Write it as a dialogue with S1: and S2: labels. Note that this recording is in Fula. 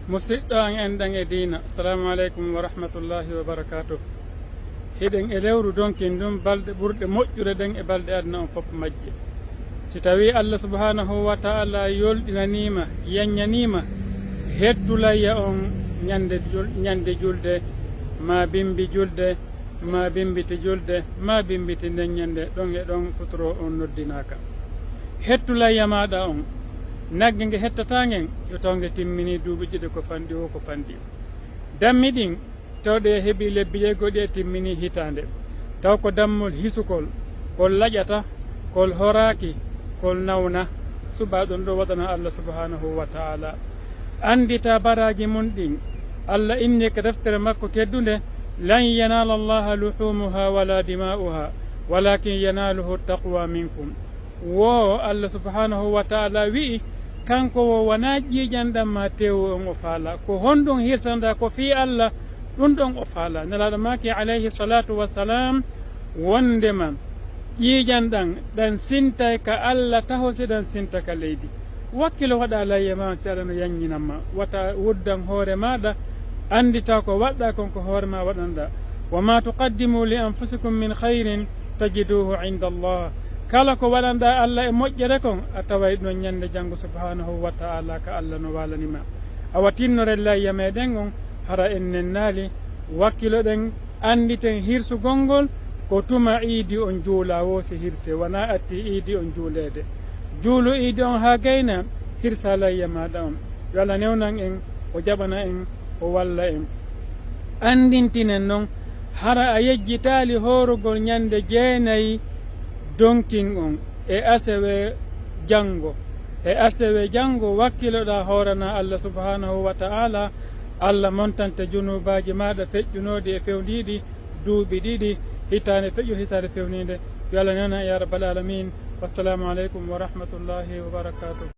S1: musidɗo an enɗan e diina, assalamu aleykum wa rahmatullahi wa barakatuh. Hiɗen e lewru donkin ɗum balɗe ɓurɗe moƴƴude ɗen e balɗe aduna on fof majje. Si tawi Allah subhanahu wa ta'ala yolɗinanima yanñanima hettulayya on ñande julde, ma bimbi julde, ma bimbiti julde, ma bimbiti nden ñande ɗon e ɗon futuro on noddinaka. Hettulayya maɗa on nagge nge hettatagen yo taw nge timmini duuɓi ɗiɗi ko fanɗi o ko fanɗi. Dammi ɗin tawɗe heeɓi lebbi jeegoɗi e timmini hitande, taw ko dammol hisukol kol laƴata, kol horaki, kol nawna. Subaɗon ɗo waɗana Allah subhanahu wa ta'ala andita baraji mum ɗin. Allah inni ko deftere makko teddude, lan yanala allaha luhumuha wala dima'uha walakin yanaluhu taqwa minkum. Wo Allah subhanahu wa ta'ala wi'i kanko wo wona ƴiiƴanɗam ma tewu on o faala, ko honɗum hirsanda ko fi Allah ɗum ɗon o faala. Nelaɗo maki alayhi salatu wassalam wondema ƴiiƴanɗan ɗan sintay ka Allah taho siɗan sinta ka leydi. Wakkilo waɗa layye ma si aɗano yanñinanma, wata wuddan hoore maɗa andita ko waɗɗa kon ko hoore ma waɗanɗa. wa ma tuqaddimu li anfusikum min khayrin tajiduhu inda Allah. Kala ko waɗanɗa Allah e moƴƴere kon a taway ɗon ñande janngo subhanahu wa ta'ala ka Allah no walanima. Awa tinnore layya meɗen on hara en nennaali wakkilo ɗen anditen hirsugol ngol ko tuma iidi on juula woosi hirse, wona atti iidi on juulede. Juulu iidi on ha gayna hirsa layya maɗa on. Yo Allah newnan en, o jaɓana en, o walla en. Andintinen noon hara a yejjitaali horugol ñande jeenayi donkin on e asewe janngo. E asewe janngo wakkiloɗa hoorana Allah subhanahu wa ta'ala, Allah montante junubaji maɗa feƴƴunoɗi e fewniɗi duuɓi ɗiɗi, hitande feƴƴu hitande fewnide. Yo Allah newna ya rabbal alamin. Wassalamu aleykum wa rahmatullahi wa barakatuh.